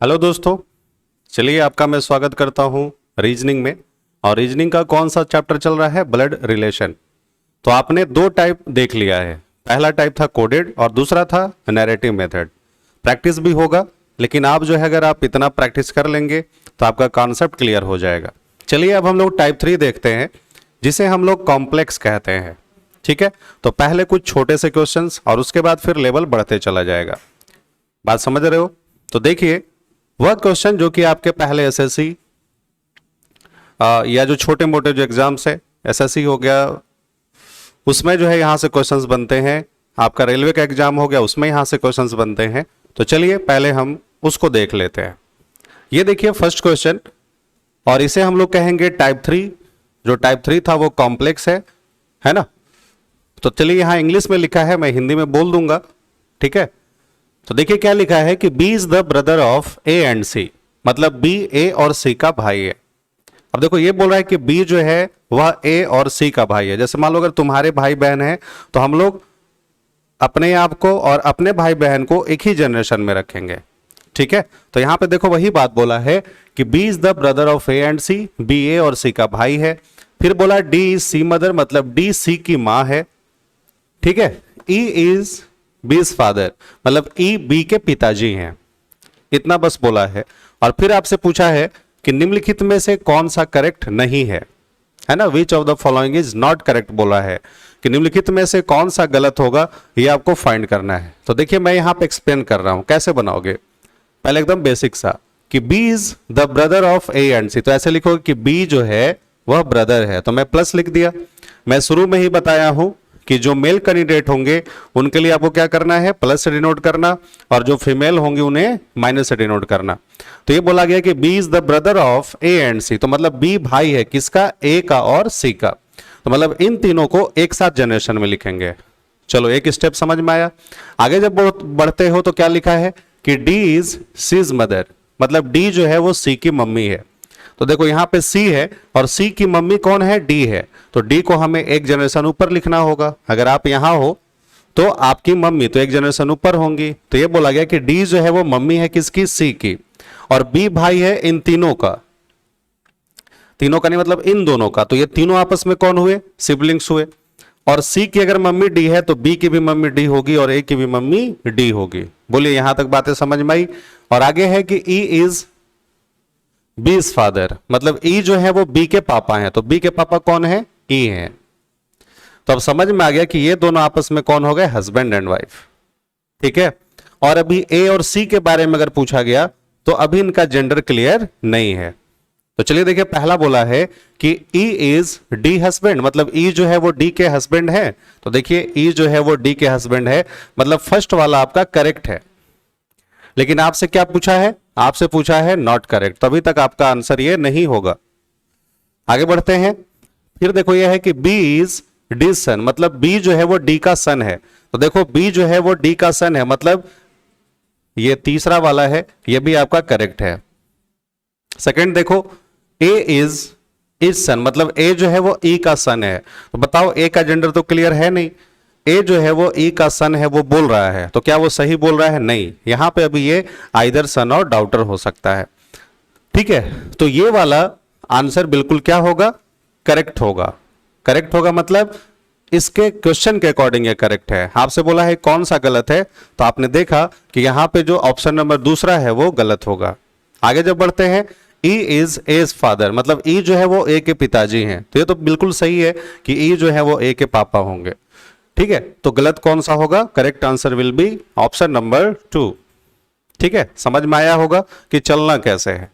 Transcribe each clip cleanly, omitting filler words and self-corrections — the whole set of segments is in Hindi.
हेलो दोस्तों, चलिए आपका मैं स्वागत करता हूं रीजनिंग में। और रीजनिंग का कौन सा चैप्टर चल रहा है? Blood relation. तो आपने दो टाइप देख लिया है। पहला टाइप था कोडेड और दूसरा था नैरेटिव मेथड। प्रैक्टिस भी होगा, लेकिन आप जो है अगर आप इतना प्रैक्टिस कर लेंगे तो आपका कॉन्सेप्ट क्लियर हो जाएगा। चलिए अब हम लोग टाइप 3 देखते हैं, जिसे हम लोग कॉम्प्लेक्स कहते हैं। ठीक है, तो पहले कुछ छोटे से क्वेश्चंस और उसके बाद फिर लेवल बढ़ते चला जाएगा। बात समझ रहे हो? तो देखिए, वह क्वेश्चन जो कि आपके पहले एसएससी या जो छोटे मोटे जो एग्जाम्स है, एसएससी हो गया, उसमें जो है यहां से क्वेश्चंस बनते हैं। आपका रेलवे का एग्जाम हो गया, उसमें यहां से क्वेश्चंस बनते हैं। तो चलिए पहले हम उसको देख लेते हैं। ये देखिए फर्स्ट क्वेश्चन, और इसे हम लोग कहेंगे टाइप 3। जो टाइप 3 था वो कॉम्प्लेक्स है ना। तो चलिए यहां इंग्लिश में लिखा है, मैं हिंदी में बोल दूंगा। ठीक है, तो देखिए क्या लिखा है कि B is the brother of A and C, मतलब बी ए और सी का भाई है। अब देखो ये बोल रहा है कि बी जो है वह ए और सी का भाई है। जैसे मान लो अगर तुम्हारे भाई बहन है तो हम लोग अपने आप को और अपने भाई बहन को एक ही जनरेशन में रखेंगे। ठीक है, तो यहां पे देखो वही बात बोला है कि B is the brother of A and C, B A और सी का भाई है। फिर बोला डी इज सी मदर, मतलब डी सी की मां है। ठीक है, ई इज बीज फादर, मतलब ई बी के पिताजी हैं। इतना बस बोला है। और फिर आपसे पूछा है कि निम्नलिखित में से कौन सा करेक्ट नहीं है ना। Which of the following is not correct बोला है कि निम्नलिखित में से कौन सा गलत होगा, ये आपको फाइंड करना है। तो देखिए मैं यहां पे एक्सप्लेन कर रहा हूं कैसे बनाओगे। पहले एकदम बेसिक सा कि B is the brother of A and C, तो ऐसे लिखोगे कि बी जो है वह ब्रदर है, तो मैं प्लस लिख दिया। मैं शुरू में ही बताया हूं कि जो मेल कैंडिडेट होंगे उनके लिए आपको क्या करना है, प्लस से डिनोट करना, और जो फीमेल होंगे उन्हें माइनस से डिनोट करना। तो ये बोला गया कि B is the brother of A and C, तो मतलब बी भाई है किसका? ए का और सी का। तो मतलब इन तीनों को एक साथ जनरेशन में लिखेंगे। चलो एक स्टेप समझ में आया। आगे जब बढ़ते हो तो क्या लिखा है कि डी इज सीज मदर, मतलब डी जो है वो सी की मम्मी है। तो देखो यहां पे सी है और सी की मम्मी कौन है? डी है। तो डी को हमें एक जनरेशन ऊपर लिखना होगा। अगर आप यहां हो तो आपकी मम्मी तो एक जनरेशन ऊपर होंगी। तो ये बोला गया कि डी जो है वो मम्मी है किसकी? सी की। और बी भाई है इन तीनों का। तीनों का नहीं मतलब इन दोनों का। तो ये तीनों आपस में कौन हुए? सिबलिंग्स हुए। और सी की अगर मम्मी डी है तो बी की भी मम्मी डी होगी और ए की भी मम्मी डी होगी। बोलिए यहां तक बातें समझ में आई। और आगे है कि ई इज बीज फादर, मतलब ई जो है वो बी के पापा हैं। तो बी के पापा कौन है? ई हैं। तो अब समझ में आ गया कि ये दोनों आपस में कौन हो गए? Husband and wife. ठीक है, और अभी ए और सी के बारे में अगर पूछा गया तो अभी इनका जेंडर क्लियर नहीं है। तो चलिए देखिए, पहला बोला है कि ई इज डी हस्बैंड, मतलब ई जो है वो डी के हस्बैंड है। तो देखिए ई जो है वो डी के हस्बैंड है, मतलब फर्स्ट वाला आपका करेक्ट है। लेकिन आपसे क्या पूछा है? आपसे पूछा है नॉट करेक्ट, तो अभी तक आपका आंसर ये नहीं होगा। आगे बढ़ते हैं। फिर देखो ये है कि बी इज डी सन, मतलब बी जो है वो डी का सन है। तो देखो बी जो है वो डी का सन है, मतलब ये तीसरा वाला है, ये भी आपका करेक्ट है। सेकंड देखो, ए इज सन, मतलब ए जो है वो ई का सन है। तो बताओ ए का जेंडर तो क्लियर है नहीं। ए जो है वो ई का सन है वो बोल रहा है, तो क्या वो सही बोल रहा है? नहीं, यहां पे अभी ये आइदर सन और डाउटर हो सकता है। ठीक है, तो ये वाला आंसर बिल्कुल क्या होगा? करेक्ट होगा। करेक्ट होगा मतलब इसके क्वेश्चन के अकॉर्डिंग ये करेक्ट है। आपसे बोला है कौन सा गलत है, तो आपने देखा कि यहां पे जो ऑप्शन नंबर दूसरा है वो गलत होगा। आगे जब बढ़ते हैं, ई इज एज फादर, मतलब ई जो है वो ए के पिताजी हैं। तो ये तो बिल्कुल सही है कि ई जो है वो ए के पापा होंगे। ठीक है, तो गलत कौन सा होगा? Correct answer will be option number 2। ठीक है, समझ में आया होगा कि चलना कैसे है।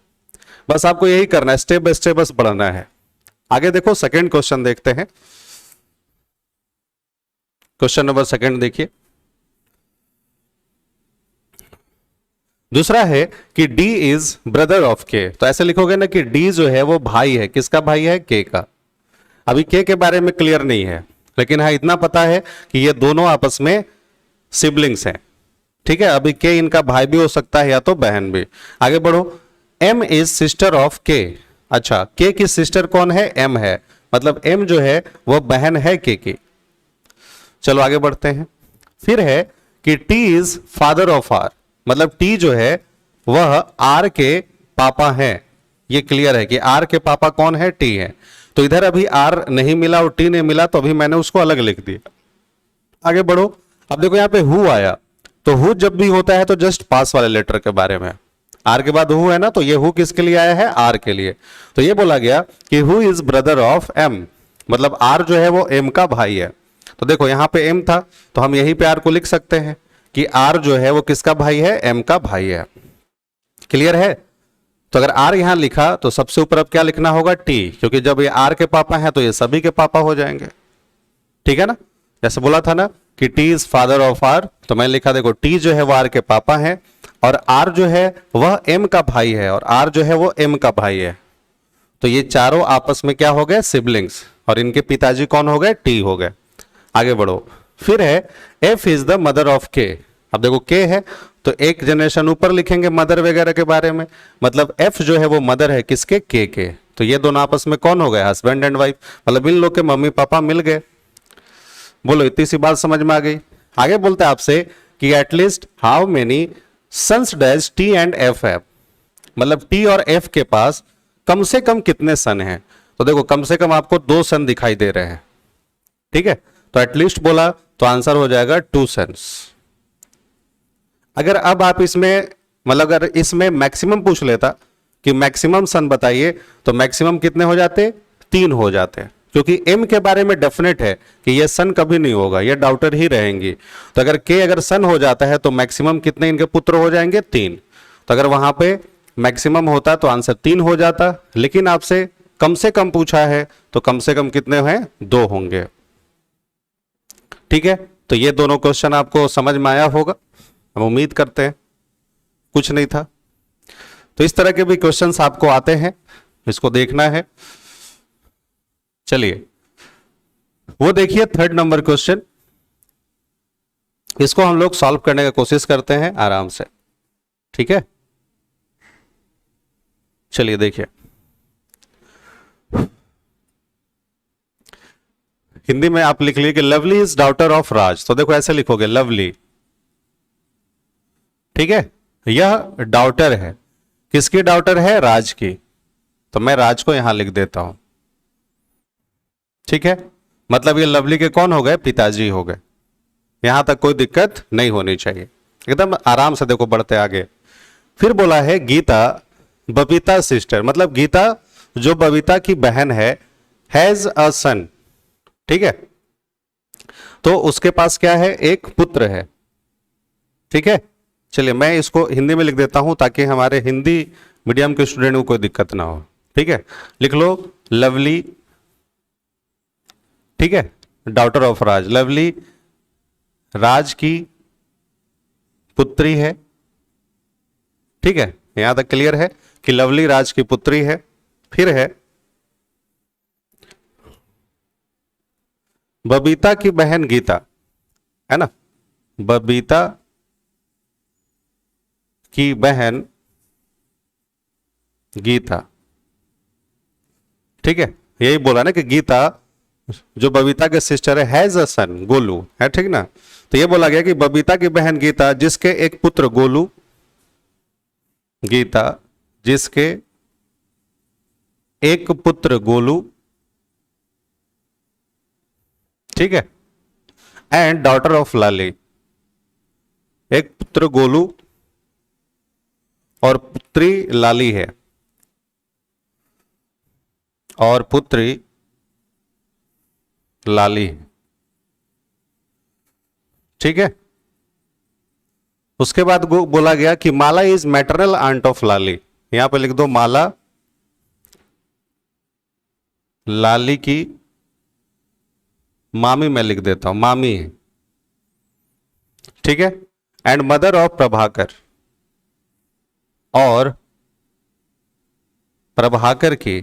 बस आपको यही करना है, स्टेप बाय स्टेप बस बढ़ना है। आगे देखो सेकंड क्वेश्चन देखते हैं। क्वेश्चन नंबर सेकंड देखिए। दूसरा है कि डी इज ब्रदर ऑफ के, तो ऐसे लिखोगे ना कि डी जो है वो भाई है, किसका भाई है? के का। अभी के बारे में क्लियर नहीं है, लेकिन हाँ इतना पता है कि ये दोनों आपस में सिबलिंग्स हैं। ठीक है, अभी के इनका भाई भी हो सकता है या तो बहन भी। आगे बढ़ो, एम इज सिस्टर ऑफ के। अच्छा, के की सिस्टर कौन है? एम है, मतलब एम जो है वह बहन है के की। चलो आगे बढ़ते हैं। फिर है कि T is father of R, मतलब टी जो है वह आर के पापा हैं। ये क्लियर है कि आर के पापा कौन है, टी है। तो इधर अभी आर नहीं मिला और टी नहीं मिला, तो अभी मैंने उसको अलग लिख दिया। आगे बढ़ो। अब देखो यहाँ पे हु आया, तो हु जब भी होता है तो जस्ट पास वाले लेटर के बारे में। आर के बाद हु है ना, तो ये हु किसके लिए आया है, आर के लिए। तो ये बोला गया कि who is brother of M, मतलब आर जो है वो एम का भाई है। तो देखो यहाँ पे एम था, तो हम यहीं पे आर को लिख सकते हैं कि आर जो है वो किसका भाई है, एम का भाई है। क्लियर है। तो अगर आर यहां लिखा तो सबसे ऊपर अब क्या लिखना होगा, टी, क्योंकि जब ये आर के पापा हैं तो ये सभी के पापा हो जाएंगे। ठीक है ना, जैसे बोला था ना कि T is father of R, तो मैंने लिखा देखो टी जो है वो आर के पापा है, और आर जो है वह एम का भाई है, और आर जो है वो एम का भाई है। तो ये चारों आपस में क्या हो गए, सिबलिंग्स, और इनके पिताजी कौन हो गए, टी हो गए। आगे बढ़ो। फिर है F is the mother of के। अब देखो के है तो एक जनरेशन ऊपर लिखेंगे मदर वगैरह के बारे में, मतलब एफ जो है वो मदर है किसके, के। तो ये दोनों आपस में कौन हो गए, हस्बैंड एंड वाइफ, मतलब इन लोग के मम्मी पापा मिल गए। बोलो इतनी सी बात समझ में आ गई। आगे बोलते हैं आपसे कि at least how many sons does T and F है, मतलब टी और एफ के पास कम से कम कितने सन हैं। तो देखो कम से कम आपको 2 सन दिखाई दे रहे हैं। ठीक है, तो एटलीस्ट बोला तो आंसर हो जाएगा 2 सन्स। अगर अब आप इसमें मतलब अगर इसमें मैक्सिमम पूछ लेता कि मैक्सिमम सन बताइए, तो मैक्सिमम कितने हो जाते, 3 हो जाते, क्योंकि एम के बारे में डेफिनेट है कि ये सन कभी नहीं होगा, ये डाउटर ही रहेंगी। तो अगर के अगर सन हो जाता है तो मैक्सिमम कितने इनके पुत्र हो जाएंगे, 3। तो अगर वहां पे मैक्सिमम होता तो आंसर 3 हो जाता, लेकिन आपसे कम से कम पूछा है तो कम से कम कितने हैं, 2 होंगे। ठीक है, तो ये दोनों क्वेश्चन आपको समझ में आया होगा, हम उम्मीद करते हैं कुछ नहीं था। तो इस तरह के भी क्वेश्चंस आपको आते हैं, इसको देखना है। चलिए वो देखिए 3rd नंबर क्वेश्चन, इसको हम लोग सॉल्व करने की कोशिश करते हैं आराम से। ठीक है, चलिए देखिए। हिंदी में आप लिख लीजिए कि लवली इज डॉटर ऑफ राज, तो देखो ऐसे लिखोगे लवली। ठीक है, यह डॉटर है, किसकी डॉटर है, राज की, तो मैं राज को यहां लिख देता हूं। ठीक है, मतलब ये लवली के कौन हो गए, पिताजी हो गए। यहां तक कोई दिक्कत नहीं होनी चाहिए, एकदम आराम से देखो बढ़ते आगे। फिर बोला है गीता बबीता सिस्टर, मतलब गीता जो बबीता की बहन है, हैज अ सन। ठीक है, तो उसके पास क्या है, एक पुत्र है। ठीक है, चलिए मैं इसको हिंदी में लिख देता हूं ताकि हमारे हिंदी मीडियम के स्टूडेंट को कोई दिक्कत ना हो। ठीक है, लिख लो लवली, ठीक है, डॉटर ऑफ राज, लवली राज की पुत्री है। ठीक है, यहां तक क्लियर है कि लवली राज की पुत्री है। फिर है बबीता की बहन गीता, है ना, बबीता की बहन गीता। ठीक है, यही बोला ना कि गीता जो बबीता के सिस्टर है, हैज अ सन गोलू, है ठीक ना। तो ये बोला गया कि बबीता की बहन गीता जिसके एक पुत्र गोलू, गीता जिसके एक पुत्र गोलू, ठीक है, एंड डॉटर ऑफ लाली, एक पुत्र गोलू और पुत्री लाली है, और पुत्री लाली है। ठीक है, उसके बाद बोला गया कि माला इज मैटरनल आंट ऑफ लाली, यहां पे लिख दो माला लाली की मामी, मैं लिख देता हूं मामी है। ठीक है, एंड मदर ऑफ प्रभाकर, और प्रभाकर की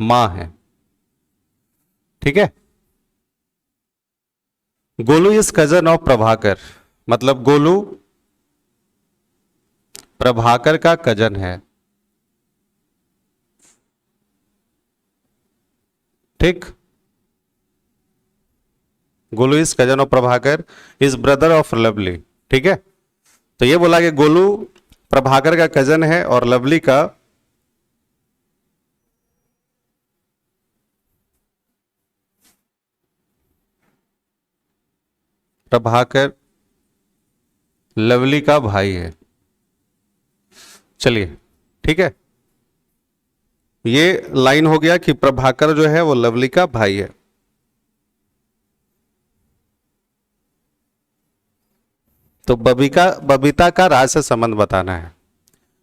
मां है। ठीक है, Golu is cousin of Prabhakar, मतलब गोलू प्रभाकर का कजन है। ठीक, Golu is cousin of Prabhakar, is brother of lovely, ठीक है, तो ये बोला कि गोलू प्रभाकर का कजन है और लवली का प्रभाकर लवली का भाई है। चलिए ठीक है, ये लाइन हो गया कि प्रभाकर जो है वो लवली का भाई है। तो बबीता का राज से संबंध बताना है।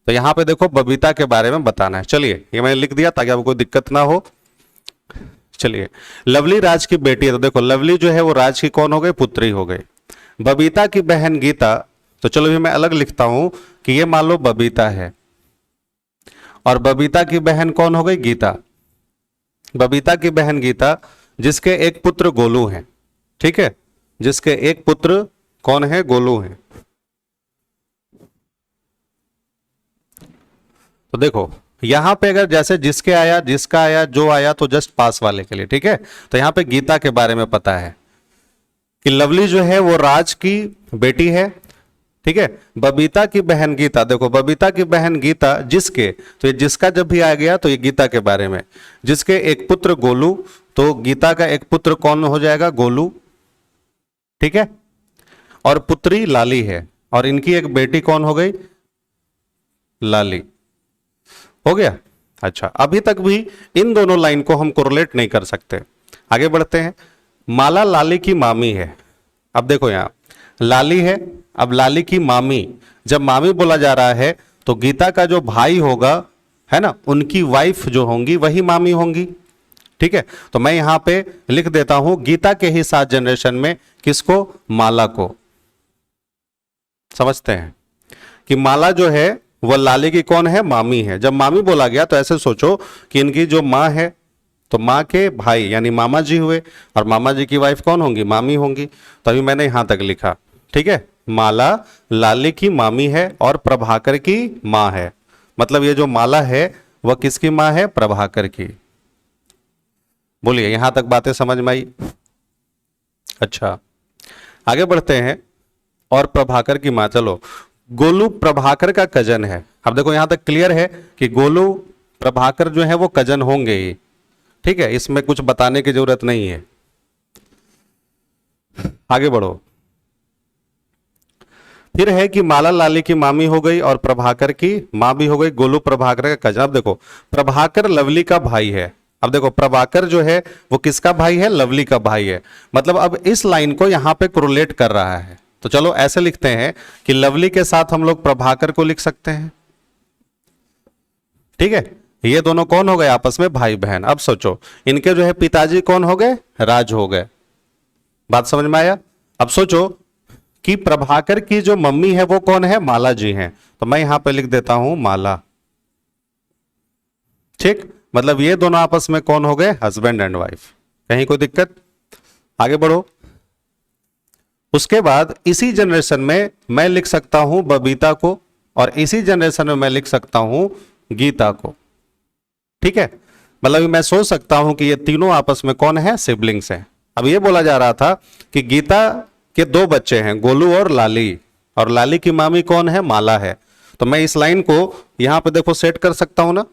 तो यहां पे देखो बबीता के बारे में बताना है। चलिए ये मैंने लिख दिया ताकि आपको कोई दिक्कत ना हो। चलिए, लवली राज की बेटी है, तो देखो लवली जो है वो राज की कौन हो गई, पुत्री हो गई। बबीता की बहन गीता, तो चलो भी मैं अलग लिखता हूं कि ये मान लो बबीता है और बबीता की बहन कौन हो गई, गीता। बबीता की बहन गीता जिसके एक पुत्र गोलू है, ठीक है, जिसके एक पुत्र कौन है, गोलू है। तो देखो यहां पे अगर जैसे जिसके आया, जिसका आया, जो आया, तो जस्ट पास वाले के लिए, ठीक है। तो यहां पे गीता के बारे में पता है कि लवली जो है वो राज की बेटी है, ठीक है। बबीता की बहन गीता, देखो बबीता की बहन गीता जिसके, तो ये जिसका जब भी आ गया तो ये गीता के बारे में, जिसके एक पुत्र गोलू, तो गीता का एक पुत्र कौन हो जाएगा, गोलू, ठीक है। और पुत्री लाली है और इनकी एक बेटी कौन हो गई, लाली, हो गया। अच्छा, अभी तक भी इन दोनों लाइन को हम कोरिलेट नहीं कर सकते। आगे बढ़ते हैं। माला लाली की मामी है। अब देखो यहां लाली है, अब लाली की मामी, जब मामी बोला जा रहा है तो गीता का जो भाई होगा, है ना, उनकी वाइफ जो होंगी वही मामी होंगी, ठीक है। तो मैं यहां पे लिख देता हूं गीता के ही 7 जनरेशन में किसको, माला को। समझते हैं कि माला जो है वह लाली की कौन है, मामी है। जब मामी बोला गया तो ऐसे सोचो कि इनकी जो मां है, तो मां के भाई यानी मामा जी हुए और मामा जी की वाइफ कौन होंगी, मामी होंगी। तो अभी मैंने यहां तक लिखा, ठीक है। माला लाली की मामी है और प्रभाकर की मां है। मतलब ये जो माला है वह किसकी मां है, प्रभाकर की। बोलिए यहां तक बातें समझ में आई। अच्छा, आगे बढ़ते हैं। और प्रभाकर की मां, चलो गोलू प्रभाकर का कजन है। अब देखो यहां तक क्लियर है कि गोलू प्रभाकर जो है वो कजन होंगे ही, ठीक है, इसमें कुछ बताने की जरूरत नहीं है। आगे बढ़ो। फिर है कि माला लाली की मामी हो गई और प्रभाकर की मां भी हो गई, गोलू प्रभाकर का कजन। अब देखो प्रभाकर लवली का भाई है। अब देखो प्रभाकर जो है वो किसका भाई है, लवली का भाई है। मतलब अब इस लाइन को यहां पे कोरिलेट कर रहा है। तो चलो ऐसे लिखते हैं कि लवली के साथ हम लोग प्रभाकर को लिख सकते हैं, ठीक है। ये दोनों कौन हो गए, आपस में भाई बहन। अब सोचो इनके जो है पिताजी कौन हो गए, राज हो गए। बात समझ में आया। अब सोचो कि प्रभाकर की जो मम्मी है वो कौन है, माला जी हैं। तो मैं यहां पे लिख देता हूं माला, ठीक। मतलब ये दोनों आपस में कौन हो गए, हस्बैंड एंड वाइफ। कहीं कोई दिक्कत। आगे बढ़ो। उसके बाद इसी जनरेशन में मैं लिख सकता हूं बबीता को और इसी जनरेशन में मैं लिख सकता हूं गीता को, ठीक है। मतलब मैं सोच सकता हूं कि ये तीनों आपस में कौन है, सिबलिंग्स हैं। अब ये बोला जा रहा था कि गीता के 2 बच्चे हैं, गोलू और लाली की मामी कौन है, माला है। तो मैं इस लाइन को यहां पे देखो सेट कर सकता हूं ना,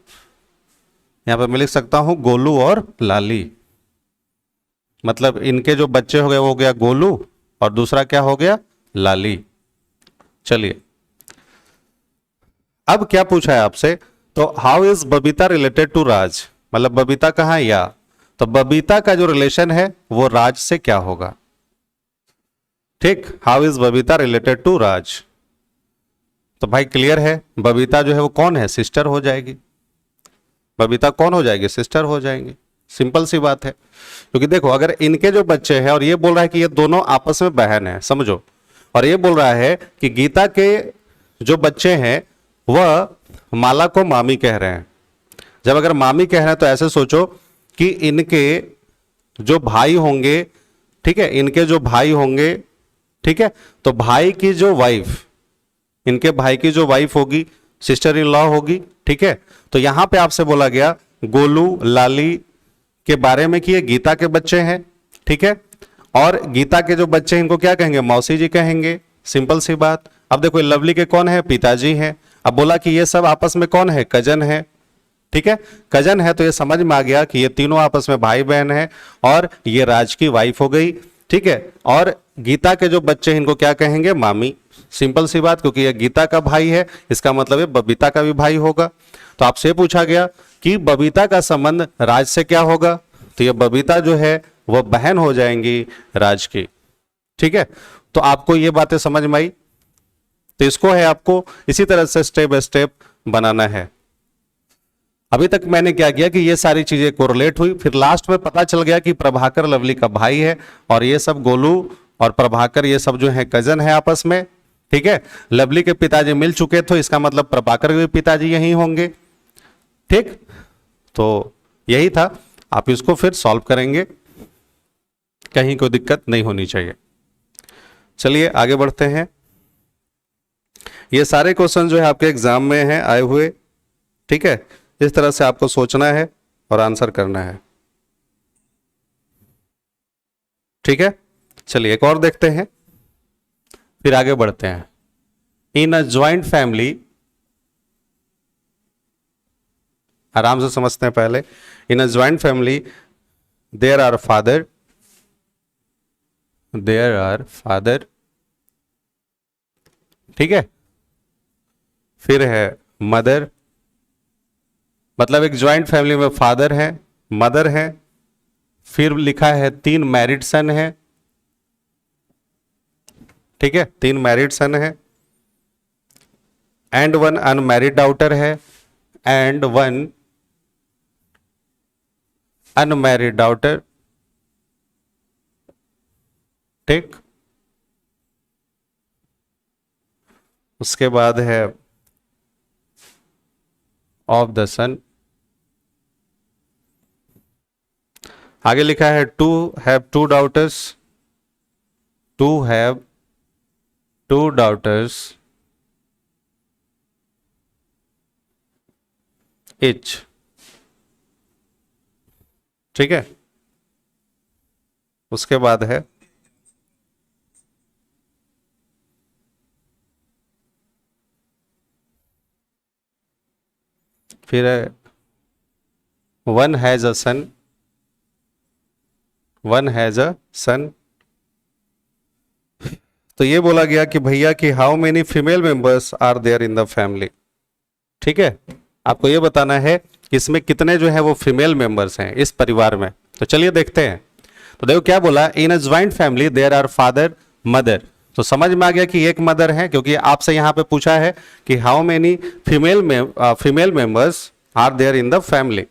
यहां पे मैं लिख सकता हूं गोलू और लाली। मतलब इनके जो बच्चे हो गए वो हो गया गोलू और दूसरा क्या हो गया, लाली। चलिए अब क्या पूछा है आपसे, तो how is Babita related to Raj, मतलब बबीता कहां है, या तो बबीता का जो रिलेशन है वो राज से क्या होगा, ठीक। How is Babita related to Raj. तो भाई क्लियर है, बबीता जो है वो कौन है, सिस्टर हो जाएगी। बबीता कौन हो जाएगी, सिस्टर हो जाएंगी। सिंपल सी बात है। क्योंकि देखो अगर इनके जो बच्चे हैं और ये बोल रहा है कि ये दोनों आपस में बहन है, समझो, और ये बोल रहा है कि गीता के जो बच्चे हैं वह माला को मामी कह रहे हैं। जब अगर मामी कह रहे हैं तो ऐसे सोचो कि इनके जो भाई होंगे, ठीक है, इनके जो भाई होंगे, ठीक है, तो भाई की जो वाइफ, इनके भाई की जो वाइफ होगी सिस्टर इन लॉ होगी, ठीक है। तो यहां पे आपसे बोला गया गोलू लाली के बारे में कि ये गीता के बच्चे हैं, ठीक है। और गीता के जो बच्चे हैं इनको क्या कहेंगे, मौसी जी कहेंगे, सिंपल सी बात। अब देखो लवली के कौन है, पिताजी हैं। अब बोला कि ये सब आपस में कौन है, कजन है। ठीक है, कजन है तो ये समझ में आ गया कि ये तीनों आपस में भाई बहन है, और ये राज की वाइफ हो गई। ठीक है, और गीता के जो बच्चे हैं इनको क्या कहेंगे, मामी। सिंपल सी बात, क्योंकि ये गीता का भाई है, इसका मतलब है बबीता का भी भाई होगा। तो आपसे पूछा गया कि बबीता का संबंध राज से क्या होगा, तो ये बबीता जो है वह बहन हो जाएंगी राज की। ठीक है, तो आपको ये बातें समझ में आई। तो इसको है आपको इसी तरह से स्टेप बाय स्टेप बनाना है। अभी तक मैंने क्या किया कि ये सारी चीजें कोरिलेट हुई, फिर लास्ट में पता चल गया कि प्रभाकर लवली का भाई है, और ये सब गोलू और प्रभाकर ये सब जो है कजन है आपस में। ठीक है, लवली के पिताजी मिल चुके थे, इसका मतलब प्रभाकर के पिताजी यही होंगे। ठीक, तो यही था। आप इसको फिर सॉल्व करेंगे, कहीं कोई दिक्कत नहीं होनी चाहिए। चलिए आगे बढ़ते हैं। ये सारे क्वेश्चन जो है आपके एग्जाम में हैं आए हुए। ठीक है, इस तरह से आपको सोचना है और आंसर करना है। ठीक है, चलिए एक और देखते हैं, फिर आगे बढ़ते हैं। इन अ ज्वाइंट फैमिली, आराम से समझते हैं पहले। In a joint family there are father, ठीक है, फिर है मदर, मतलब एक ज्वाइंट फैमिली में फादर है, मदर है, फिर लिखा है 3 मैरिड सन है। ठीक है, 3 मैरिड सन है, एंड 1 अनमैरिड डॉटर है, एंड 1 अनमैरिड डॉटर। ठीक, उसके बाद है ऑफ द सन। आगे लिखा है to have 2 daughters, to have 2 daughters each. ठीक है, उसके बाद है फिर है 1 has a sun, 1 has a सन। तो ये बोला गया कि भैया कि how many female members are there in the family. ठीक है, आपको ये बताना है कि इसमें कितने जो है वो फीमेल मेंबर्स हैं इस परिवार में। तो चलिए देखते हैं। तो देखो क्या बोला, in a joint family there are father mother. तो समझ में आ गया कि एक मदर है, क्योंकि आपसे यहां पे पूछा है कि how many female members are there in the family.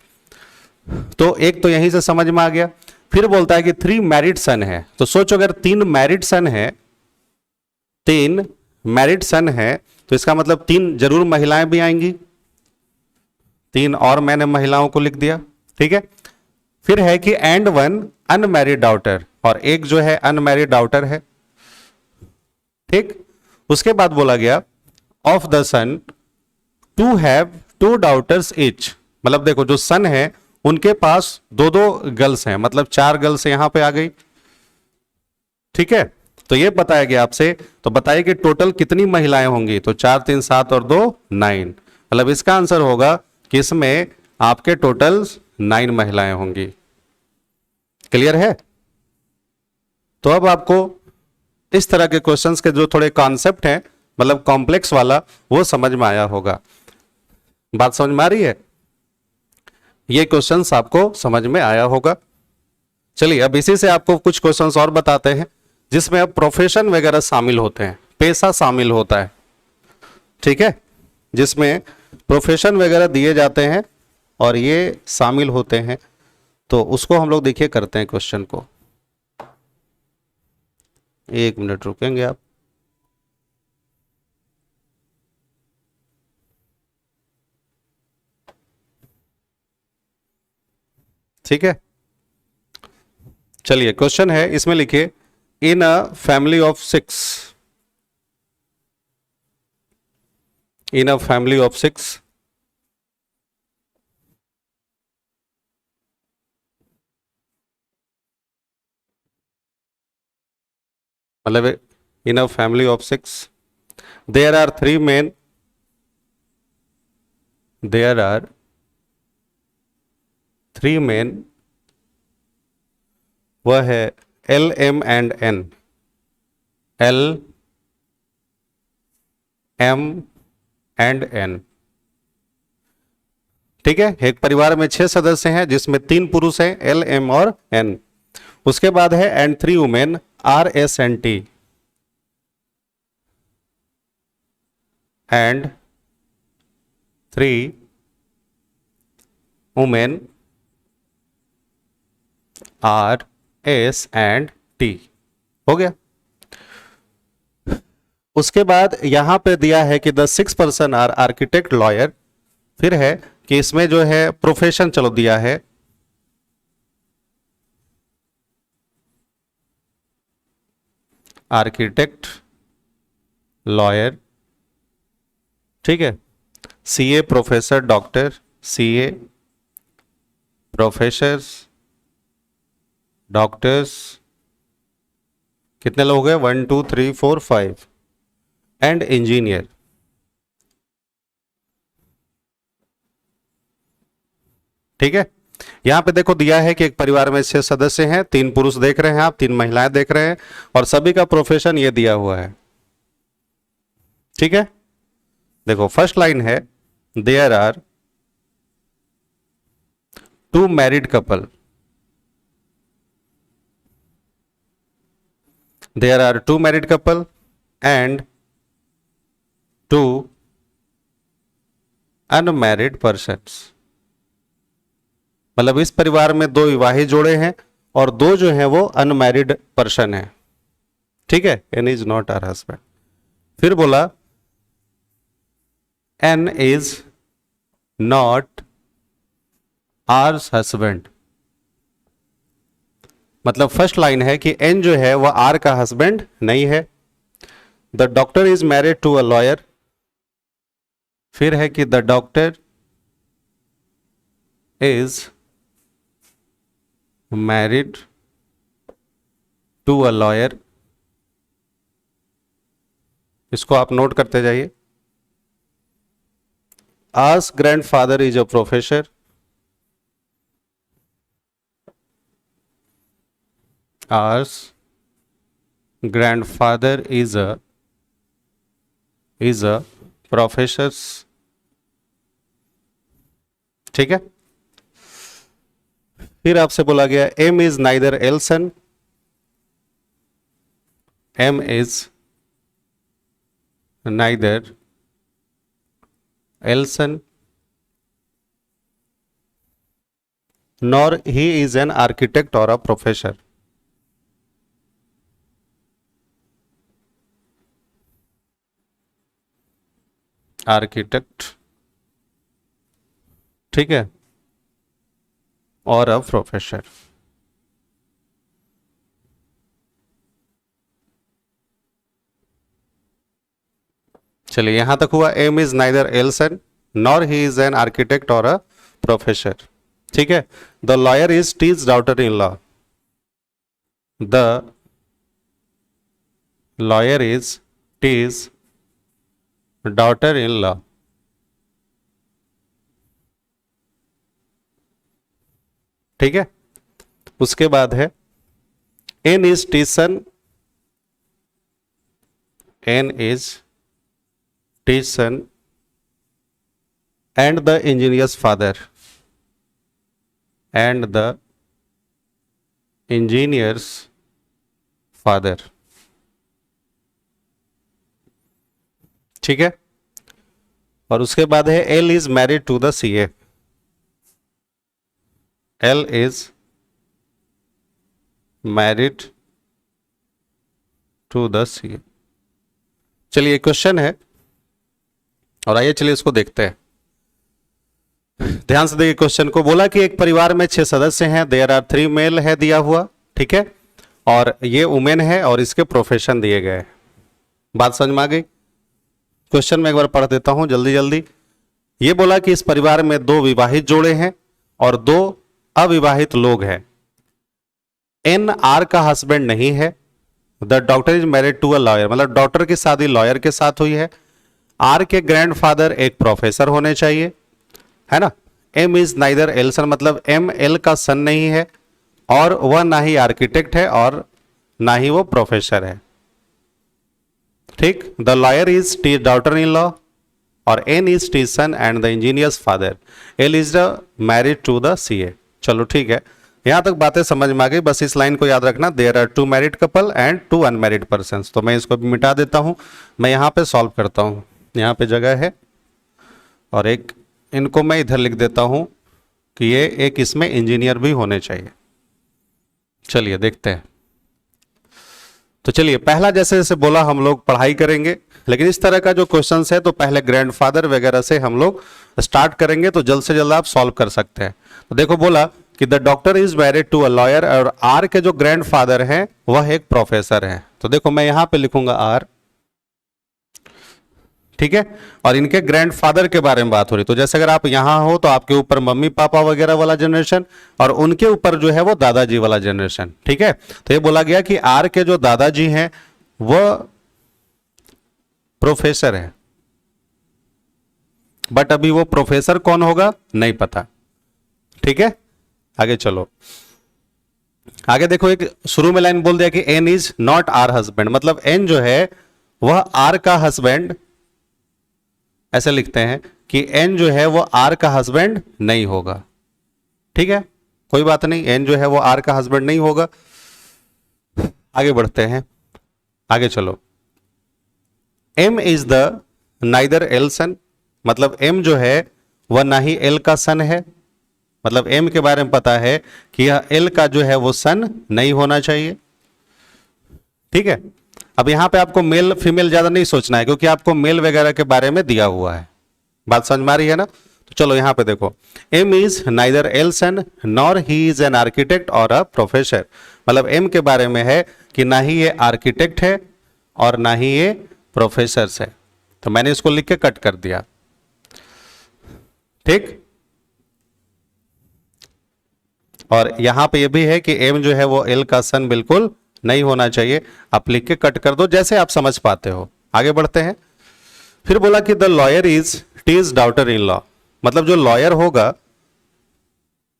तो एक तो यहीं से समझ में आ गया। फिर बोलता है कि 3 मैरिड सन है। तो सोचो अगर 3 मैरिड सन है, 3 मैरिड सन है, तो इसका मतलब 3 जरूर महिलाएं भी आएंगी। 3 और मैंने महिलाओं को लिख दिया। ठीक है, फिर है कि एंड 1 अनमैरिड डॉटर, और एक जो है अनमैरिड डॉटर है। ठीक, उसके बाद बोला गया of the son to have 2 daughters each. मतलब देखो जो सन है उनके पास 2-2 गर्ल्स हैं, मतलब 4 गर्ल्स यहां पे आ गई। ठीक है, तो ये बताया गया आपसे। तो बताइए कि टोटल कितनी महिलाएं होंगी, तो 4 3 7 और 2 9। मतलब इसका आंसर होगा कि इसमें आपके टोटल 9 महिलाएं होंगी। क्लियर है? तो अब आपको इस तरह के क्वेश्चंस के जो थोड़े कॉन्सेप्ट हैं, मतलब कॉम्प्लेक्स वाला, वो समझ में आया होगा। बात समझ में आ रही है? ये क्वेश्चंस आपको समझ में आया होगा। चलिए अब इसी से आपको कुछ क्वेश्चंस और बताते हैं, जिसमें अब प्रोफेशन वगैरह शामिल होते हैं, पेशा शामिल होता है। ठीक है, जिसमें प्रोफेशन वगैरह दिए जाते हैं और ये शामिल होते हैं। तो उसको हम लोग देखिए करते हैं क्वेश्चन को। 1 मिनट रुकेंगे आप। ठीक है, चलिए क्वेश्चन है, इसमें लिखिए in a family of 6, in a family of 6 मतलब in a family of 6, there are 3 men, there are 3 men, वह है L, M and N, L, M and N। ठीक है, एक परिवार में 6 सदस्य हैं जिसमें 3 पुरुष हैं, L, M और N। उसके बाद है and 3 women, R, S and T, and 3 women, R, S and T। हो गया। उसके बाद यहां पे दिया है कि the 6 person are architect, lawyer. फिर है कि इसमें जो है प्रोफेशन चलो दिया है, आर्किटेक्ट, लॉयर, ठीक है, CA, professor, doctor, CA, professors, doctors, कितने लोग हो गए, 1 2 3 4 5, एंड इंजीनियर। ठीक है, यहां पे देखो दिया है कि एक परिवार में 6 सदस्य हैं, 3 पुरुष देख रहे हैं आप, 3 महिलाएं देख रहे हैं, और सभी का प्रोफेशन ये दिया हुआ है। ठीक है, देखो फर्स्ट लाइन है, there are 2 married couple, there are 2 married couple and 2 unmarried persons. मतलब इस परिवार में 2 विवाहित जोड़े हैं और 2 जो हैं वो अनमैरिड पर्सन है। ठीक है, N is not our husband. फिर बोला N is not ours husband. मतलब फर्स्ट लाइन है कि एन जो है वह आर का हस्बैंड नहीं है। The doctor is married to a lawyer. फिर है कि the doctor is married to a lawyer. इसको आप नोट करते जाइए। S's grandfather is a professor. S's grandfather is a professor. ठीक है, फिर आपसे बोला गया M is neither L's son. M is neither L's son nor he is an architect और अ प्रोफेसर। आर्किटेक्ट, ठीक है, और अ प्रोफेसर। चलिए यहां तक हुआ। M is neither L's son nor he is an architect और अ प्रोफेसर। ठीक है, the lawyer is T's daughter in law. The lawyer is T's daughter in law. ठीक है, उसके बाद है N is T's son. N is T's son and the engineer's father. And the engineer's father. ठीक है, और उसके बाद है L is married to the CA. L is married to the CA. चलिए क्वेश्चन है और आइए चलिए इसको देखते हैं। ध्यान से देखिए क्वेश्चन को। बोला कि एक परिवार में 6 सदस्य हैं, देयर आर 3 मेल है दिया हुआ, ठीक है, और ये वुमेन है और इसके प्रोफेशन दिए गए। बात समझ में आ गई? क्वेश्चन में एक बार पढ़ देता हूं जल्दी जल्दी। ये बोला कि इस परिवार में 2 विवाहित जोड़े हैं और 2 अविवाहित लोग हैं। एन आर का हस्बैंड नहीं है, the doctor is married to a lawyer, मतलब डॉक्टर की शादी लॉयर के साथ हुई है। आर के ग्रैंडफादर एक प्रोफेसर होने चाहिए, है ना। M is neither L son, मतलब एम एल का सन नहीं है, और वह ना ही आर्किटेक्ट है और ना ही वो प्रोफेसर है। ठीक, the lawyer is T daughter in law, और N is T son and the engineer's father. L is the married to the CA. चलो ठीक है, यहां तक बातें समझ में आ गई। बस इस लाइन को याद रखना, there are 2 married couple and 2 unmarried person. तो मैं इसको भी मिटा देता हूं, मैं यहां पे सॉल्व करता हूं। यहां पे जगह है, और एक इनको मैं इधर लिख देता हूं कि ये एक इसमें इंजीनियर भी होने चाहिए। चलिए देखते हैं। तो चलिए, पहला जैसे जैसे बोला हम लोग पढ़ाई करेंगे, लेकिन इस तरह का जो क्वेश्चंस है तो पहले ग्रैंडफादर वगैरह से हम लोग स्टार्ट करेंगे, तो जल्द से जल्द आप सॉल्व कर सकते हैं। तो देखो, बोला कि the doctor is married to a lawyer, और आर के जो ग्रैंडफादर हैं वह एक प्रोफेसर हैं। तो देखो मैं यहां पे लिखूंगा आर, ठीक है, और इनके ग्रैंडफादर के बारे में बात हो रही। तो जैसे अगर आप यहां हो तो आपके ऊपर मम्मी पापा वगैरह वाला जनरेशन, और उनके ऊपर जो है वो दादाजी वाला जनरेशन। ठीक है, तो ये बोला गया कि आर के जो दादाजी हैं वह प्रोफेसर है, बट अभी वो प्रोफेसर कौन होगा नहीं पता। ठीक है, आगे चलो। आगे देखो, एक शुरू में लाइन बोल दिया कि N is not R husband, मतलब एन जो है वह आर का हस्बैंड, ऐसे लिखते हैं कि एन जो है वो आर का हस्बैंड नहीं होगा। ठीक है, कोई बात नहीं, एन जो है वो आर का हस्बैंड नहीं होगा। आगे बढ़ते हैं, आगे चलो। M is the neither L son, मतलब एम जो है वह ना ही एल का सन है, मतलब एम के बारे में पता है कि यह एल का जो है वो सन नहीं होना चाहिए। ठीक है, अब यहां पे आपको मेल फीमेल ज्यादा नहीं सोचना है, क्योंकि आपको मेल वगैरह के बारे में दिया हुआ है। बात समझ में आ रही है ना। तो चलो यहां पे देखो, M is neither L son nor he is an architect और अ प्रोफेसर, मतलब एम के बारे में है कि ना ही ये आर्किटेक्ट है और ना ही ये प्रोफेसर है। तो मैंने इसको लिख के कट कर दिया। ठीक, और यहां पे ये भी है कि एम जो है वो एल का सन बिल्कुल नहीं होना चाहिए। आप लिख के कट कर दो जैसे आप समझ पाते हो। आगे बढ़ते हैं। फिर बोला कि the lawyer is T's daughter in law, मतलब जो लॉयर होगा,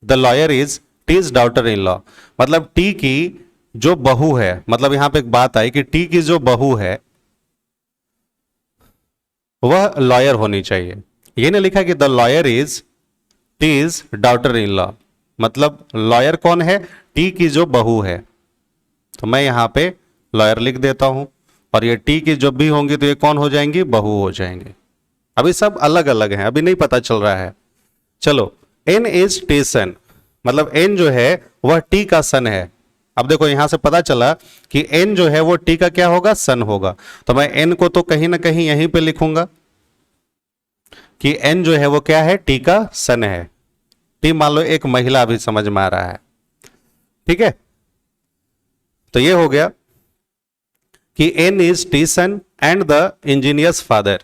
the lawyer is T's daughter in law, मतलब टी की जो बहू है, मतलब यहां पे एक बात आई कि टी की जो बहू है वह लॉयर होनी चाहिए। ये नहीं लिखा कि the lawyer is T's daughter in law, मतलब लॉयर कौन है, टी की जो बहू है। तो मैं यहां पे लॉयर लिख देता हूं, और ये टी की जब भी होंगी तो ये कौन हो जाएंगी, बहू हो जाएंगे। अभी सब अलग अलग हैं, अभी नहीं पता चल रहा है। चलो, एन इज टी सन, मतलब एन जो है वह टी का सन है। अब देखो यहां से पता चला कि एन जो है वो टी का क्या होगा, सन होगा। तो मैं एन को तो कहीं ना कहीं यहीं पे लिखूंगा कि एन जो है वो क्या है, टी का सन है। टी मान लो एक महिला भी समझ में आ रहा है। ठीक है, तो ये हो गया कि N is T son and the engineer's father,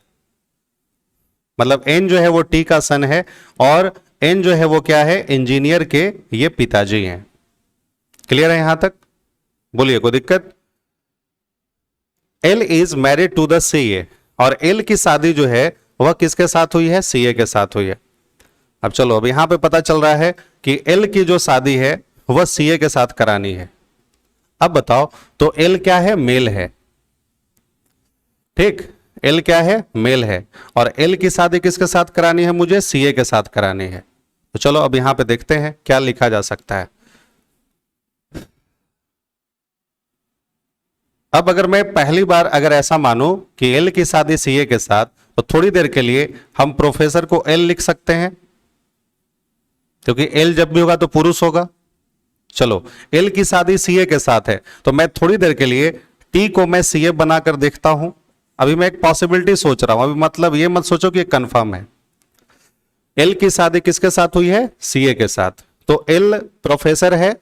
मतलब एन जो है वो टी का सन है और एन जो है वो क्या है, इंजीनियर के ये पिताजी हैं। क्लियर है यहां तक, बोलिए कोई दिक्कत। L is married to the CA, और एल की शादी जो है वह किसके साथ हुई है, सीए के साथ हुई है। अब चलो, अब यहां पे पता चल रहा है कि एल की जो शादी है वह सीए के साथ करानी है। अब बताओ, तो एल क्या है, मेल है। ठीक, एल क्या है, मेल है, और एल की शादी किसके साथ करानी है, मुझे सीए के साथ करानी है। तो चलो अब यहां पे देखते हैं क्या लिखा जा सकता है। अब अगर मैं पहली बार अगर ऐसा मानूं कि एल की शादी सीए के साथ, तो थोड़ी देर के लिए हम प्रोफेसर को एल लिख सकते हैं, क्योंकि एल जब भी होगा तो पुरुष होगा। चलो, एल की शादी सीए के साथ है, तो मैं थोड़ी देर के लिए टी को मैं सीए बनाकर देखता हूं। अभी मैं एक पॉसिबिलिटी सोच रहा हूं, अभी मतलब ये मत सोचो कि कंफर्म है। एल की शादी किसके साथ हुई है, सीए के साथ, तो एल प्रोफेसर है,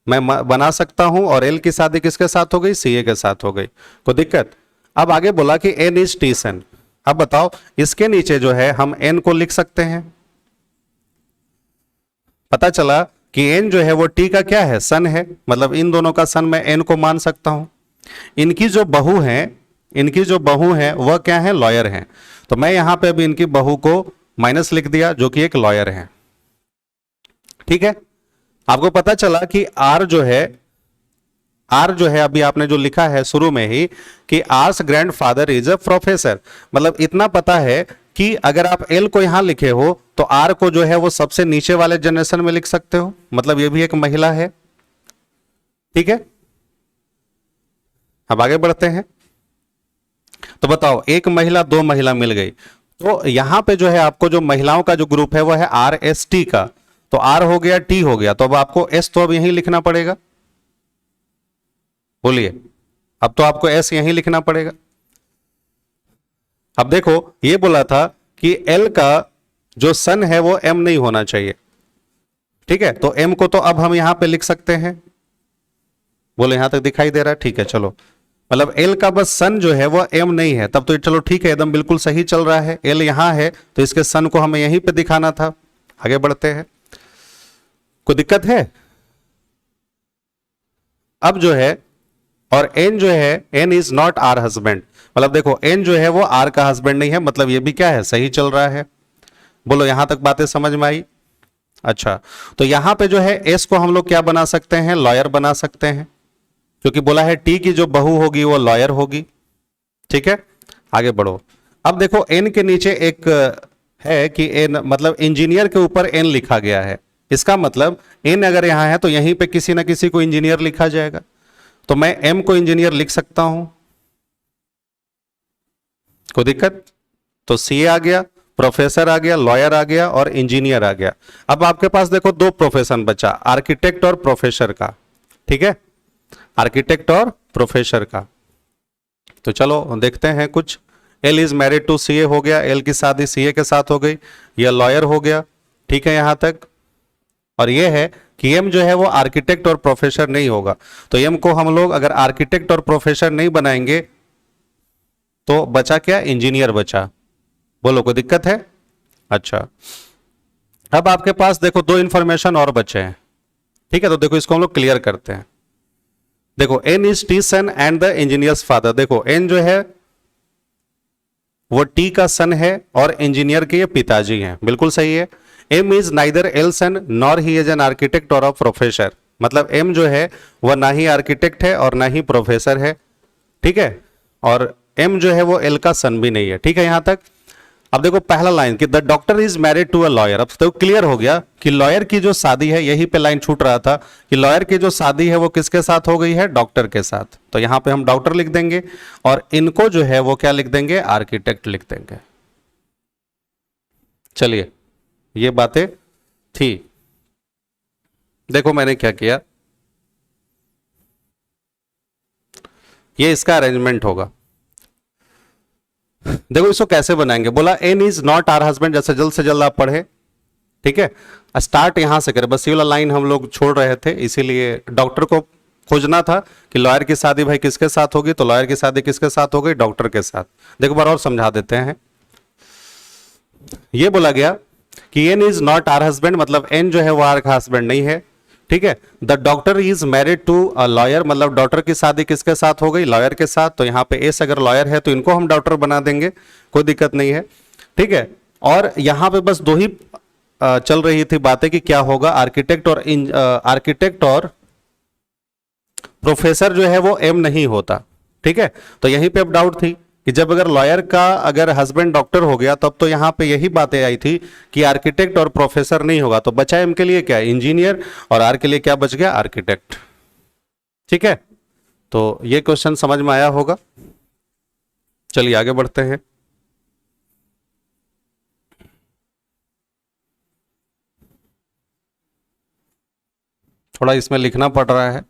मैं बना सकता हूं, और एल की शादी किसके साथ हो गई, सीए के साथ हो गई। कोई दिक्कत। अब आगे बोला कि एन इज टी सन। अब बताओ, इसके नीचे जो है हम एन को लिख सकते हैं। पता चला कि एन जो है वो टी का क्या है, सन है, मतलब इन दोनों का सन मैं एन को मान सकता हूं। इनकी जो बहू है, इनकी जो बहू है वह क्या है, लॉयर है। तो मैं यहां पे अभी इनकी बहू को माइनस लिख दिया जो कि एक लॉयर है। ठीक है, आपको पता चला कि आर जो है, आर जो है अभी आपने जो लिखा है शुरू में ही कि R's grandfather is a professor, मतलब इतना पता है कि अगर आप एल को यहां लिखे हो तो आर को जो है वो सबसे नीचे वाले जनरेशन में लिख सकते हो, मतलब ये भी एक महिला है। ठीक है, अब आगे बढ़ते हैं। तो बताओ, एक महिला दो महिला मिल गई, तो यहां पे जो है आपको जो महिलाओं का जो ग्रुप है वो है आर एस टी का। तो आर हो गया, टी हो गया, तो अब आपको एस तो अब यहीं लिखना पड़ेगा। बोलिए, अब तो आपको एस यहीं लिखना पड़ेगा। अब देखो, ये बोला था कि एल का जो सन है वो एम नहीं होना चाहिए। ठीक है, तो एम को तो अब हम यहां पे लिख सकते हैं। बोले यहां तक दिखाई दे रहा है? ठीक है, चलो, मतलब एल का बस सन जो है वो एम नहीं है, तब तो चलो ठीक है, एकदम बिल्कुल सही चल रहा है। एल यहां है तो इसके सन को हमें यहीं पे दिखाना था। आगे बढ़ते हैं, कोई दिक्कत है? अब जो है, और एन जो है, N is not R husband, मतलब देखो एन जो है वो आर का हस्बैंड नहीं है, मतलब ये भी क्या है, सही चल रहा है। बोलो यहां तक बातें समझ में आई? अच्छा, तो यहां पे जो है एस को हम लोग क्या बना सकते हैं, लॉयर बना सकते हैं, क्योंकि बोला है टी की जो बहू होगी वो लॉयर होगी। ठीक है, आगे बढ़ो। अब देखो एन के नीचे एक है कि एन मतलब इंजीनियर के ऊपर एन लिखा गया है, इसका मतलब एन अगर यहां है तो यहीं पे किसी ना किसी को इंजीनियर लिखा जाएगा। तो मैं एम को इंजीनियर लिख सकता हूं, कोई दिक्कत? तो सी आ गया, प्रोफेसर आ गया, लॉयर आ गया और इंजीनियर आ गया। अब आपके पास देखो दो प्रोफेशन बचा, आर्किटेक्ट और प्रोफेसर का। ठीक है, आर्किटेक्ट और प्रोफेसर का। तो चलो देखते हैं कुछ। L is married to CA हो गया, एल की शादी सीए के साथ हो गई, यह लॉयर हो गया। ठीक है यहां तक। और यह है कि एम जो है वो आर्किटेक्ट और प्रोफेसर नहीं होगा, तो एम को हम लोग अगर आर्किटेक्ट और प्रोफेसर नहीं बनाएंगे तो बचा क्या, इंजीनियर बचा। बोलो कोई दिक्कत है? अच्छा, अब आपके पास देखो दो इंफॉर्मेशन और बचे हैं। ठीक है, तो देखो इसको हम लोग क्लियर करते हैं। देखो N is T son and the engineer's father, देखो एन जो है वो टी का सन है और इंजीनियर के ये पिताजी हैं, बिल्कुल सही है। M is neither L son nor he is an architect और अ प्रोफेसर, मतलब एम जो है वह ना ही आर्किटेक्ट है और ना ही प्रोफेसर है। ठीक है, और एम जो है वो एल का सन भी नहीं है। ठीक है यहां तक। अब देखो पहला लाइन कि the doctor is married to a lawyer, अब तो क्लियर हो गया कि लॉयर की जो शादी है, यही पे लाइन छूट रहा था कि लॉयर की जो शादी है वो किसके साथ हो गई है, डॉक्टर के साथ। तो यहां पे हम डॉक्टर लिख देंगे और इनको जो है वो क्या लिख देंगे, आर्किटेक्ट लिख देंगे। चलिए, ये बातें थी। देखो मैंने क्या किया, ये इसका अरेंजमेंट होगा। देखो इसको कैसे बनाएंगे, बोला N is not R husband, जैसे जल्द से जल्द आप पढ़े। ठीक है, स्टार्ट यहां से करें, बस ये वाला लाइन हम लोग छोड़ रहे थे, इसीलिए डॉक्टर को खोजना था कि लॉयर की शादी भाई किसके साथ होगी, तो लॉयर की शादी किसके साथ हो गई, डॉक्टर के साथ। देखो बार और समझा देते हैं। ये बोला गया कि N is not R husband, मतलब एन जो है वो आर का हस्बैंड नहीं है। ठीक है, the doctor is married to a lawyer, मतलब डॉक्टर की शादी किसके साथ हो गई, लॉयर के साथ। तो यहां पे एस अगर लॉयर है तो इनको हम डॉक्टर बना देंगे, कोई दिक्कत नहीं है। ठीक है, और यहां पे बस दो ही चल रही थी बातें कि क्या होगा, आर्किटेक्ट और प्रोफेसर जो है वो एम नहीं होता। ठीक है, तो यहीं पे अब डाउट थी कि जब अगर लॉयर का अगर हस्बैंड डॉक्टर हो गया तब तो यहां पे यही बातें आई थी कि आर्किटेक्ट और प्रोफेसर नहीं होगा, तो बचा एम के लिए क्या, इंजीनियर, और आर के लिए क्या बच गया, आर्किटेक्ट। ठीक है, तो ये क्वेश्चन समझ में आया होगा। चलिए आगे बढ़ते हैं। थोड़ा इसमें लिखना पड़ रहा है।